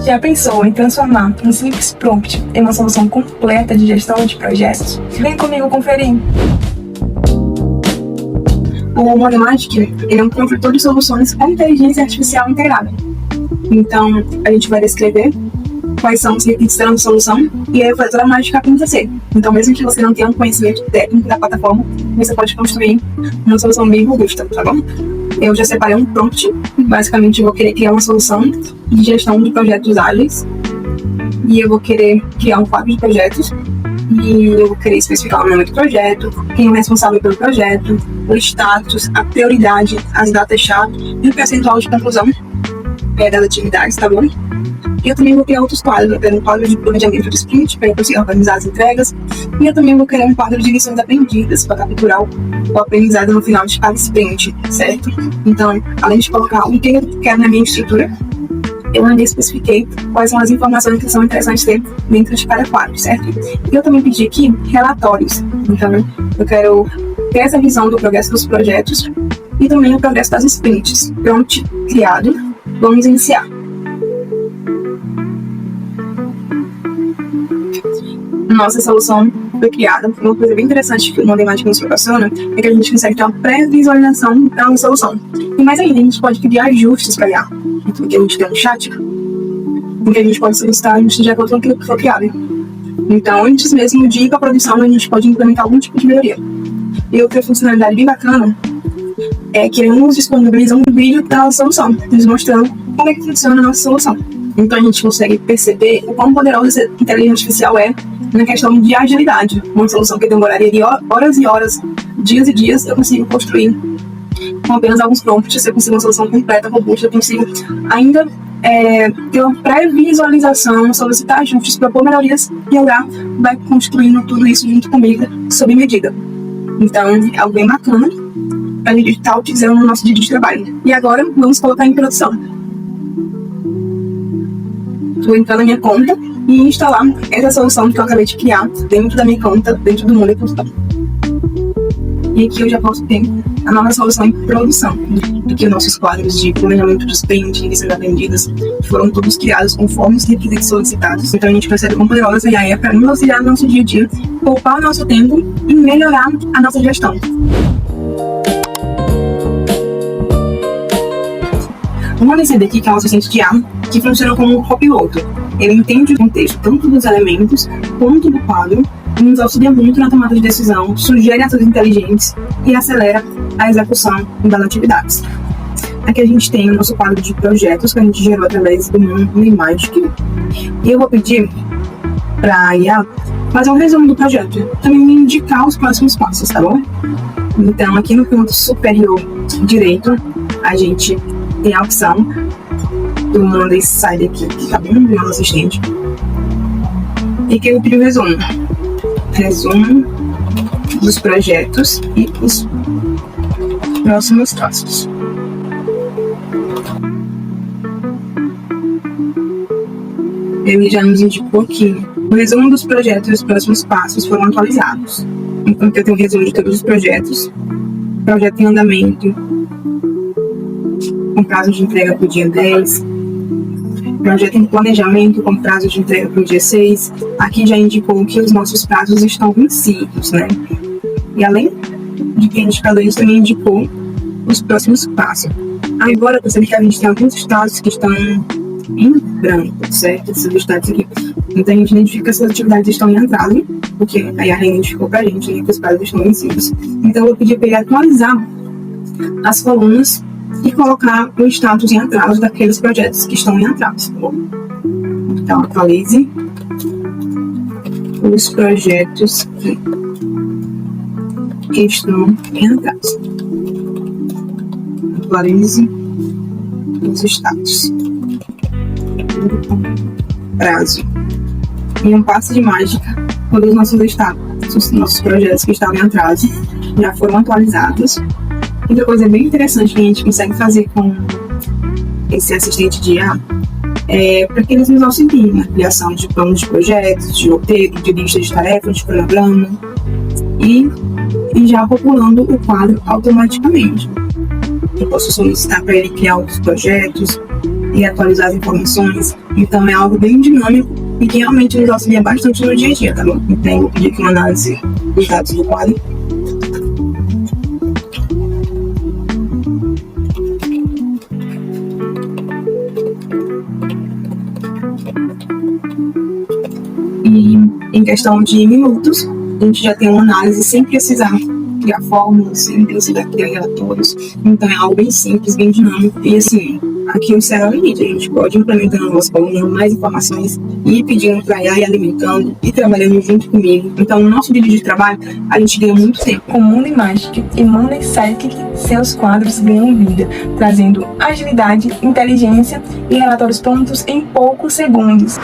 Já pensou em transformar um simples prompt em uma solução completa de gestão de projetos? Vem comigo conferir! O Modematic, ele é um consultor de soluções com inteligência artificial integrada. Então, a gente vai descrever quais são os requisitos da solução e aí vai toda a mágica acontecer. Então, mesmo que você não tenha um conhecimento técnico da plataforma, você pode construir uma solução bem robusta, tá bom? Eu já separei um prompt. Basicamente, eu vou querer criar uma solução de gestão de projetos ágeis e eu vou querer criar um quadro de projetos e eu vou querer especificar o nome do projeto, quem é o responsável pelo projeto, o status, a prioridade, as datas-chave e o percentual de conclusão das atividades, tá bom? E eu também vou criar outros quadros. Eu quero um quadro de planejamento de sprint para eu conseguir organizar as entregas. E eu também vou criar um quadro de lições aprendidas para capturar o aprendizado no final de cada sprint, certo? Então, além de colocar o que eu quero na minha estrutura, eu ainda especifiquei quais são as informações que são interessantes ter dentro de cada quadro, certo? E eu também pedi aqui relatórios. Então, eu quero ter essa visão do progresso dos projetos e também o progresso das sprints. Pronto, criado. Vamos iniciar. Nossa solução foi criada. Uma coisa bem interessante que o Modematic nos proporciona é que a gente consegue ter uma pré-visualização da nossa solução. E mais ainda, a gente pode criar ajustes para IA. Então, aqui a gente tem um chat em que a gente pode solicitar ajustes de acordo com aquilo que foi criado. Então, antes mesmo de ir para a produção, a gente pode implementar algum tipo de melhoria. E outra funcionalidade bem bacana é que ele nos disponibiliza um vídeo da nossa solução, nos mostrando como é que funciona a nossa solução. Então a gente consegue perceber o quão poderosa essa inteligência artificial é na questão de agilidade. Uma solução que demoraria de horas e horas, dias e dias, eu consigo construir com apenas alguns prompts. Eu consigo uma solução completa, robusta, eu consigo ainda ter uma pré-visualização, solicitar ajustes, propor melhorias e ela vai construindo tudo isso junto comigo, sob medida. Então é algo bem bacana para a gente estar utilizando no nosso dia de trabalho. E agora vamos colocar em produção. Vou entrar na minha conta e instalar essa solução que eu acabei de criar dentro da minha conta, dentro do Molecustom. E aqui eu já posso ter a nova solução em produção. Aqui os nossos quadros de planejamento de sprint e lições aprendidas foram todos criados conforme os requisitos solicitados. Então a gente percebe como poderosa essa IA é para nos auxiliar no nosso dia a dia, poupar o nosso tempo e melhorar a nossa gestão. Vamos dizer aqui que é um assistente de IA que funciona como um copiloto. Ele entende o contexto tanto dos elementos quanto do quadro e nos auxilia muito na tomada de decisão, sugere ações inteligentes e acelera a execução das atividades. Aqui a gente tem o nosso quadro de projetos que a gente gerou através do Modematic. E eu vou pedir para a IA fazer um resumo do projeto, também me indicar os próximos passos, tá bom? Então aqui no canto superior direito a gente tem a opção do Monday Side aqui, que tá bem no meu assistente. E que eu pedi o resumo. Resumo dos projetos e os próximos passos. Ele já nos indicou que o resumo dos projetos e os próximos passos foram atualizados. Então eu tenho o resumo de todos os projetos, projeto em andamento, com prazo de entrega para o dia 10, projeto em planejamento com prazo de entrega para o dia 6. Aqui já indicou que os nossos prazos estão vencidos, né? E além de que indicadores também indicou os próximos passos. Agora eu percebi que a gente tem alguns estados que estão em branco, certo? Esses estados aqui. Então a gente identifica se as atividades estão em atraso, porque aí a identificou para a gente, né, que os prazos estão vencidos. Então eu vou pedir para ele atualizar as colunas e colocar o status em atraso daqueles projetos que estão em atraso, tá bom? Então, atualize os projetos que estão em atraso. Atualize os status. Prazo. E um passo de mágica, quando os nossos status, os nossos projetos que estavam em atraso já foram atualizados. Outra coisa bem interessante que a gente consegue fazer com esse assistente de IA é para que eles nos auxiliem na criação de planos de projetos, de roteiro, de listas de tarefas, de cronograma e já populando o quadro automaticamente. Eu posso solicitar para ele criar outros projetos e atualizar as informações. Então é algo bem dinâmico e que realmente nos auxilia bastante no dia a dia, tá bom? Então eu vou pedir aqui uma análise dos dados do quadro. E em questão de minutos, a gente já tem uma análise sem precisar criar fórmulas, sem precisar criar relatórios. Então é algo bem simples, bem dinâmico. E assim, aqui o céu é o limite. A gente pode ir implementando na nossa coluna mais informações e pedindo para ir alimentando e trabalhando junto comigo. Então no nosso dia de trabalho, a gente ganha muito tempo. Com Monday Magic e Monday Sidekick, seus quadros ganham vida, trazendo agilidade, inteligência e relatórios prontos em poucos segundos.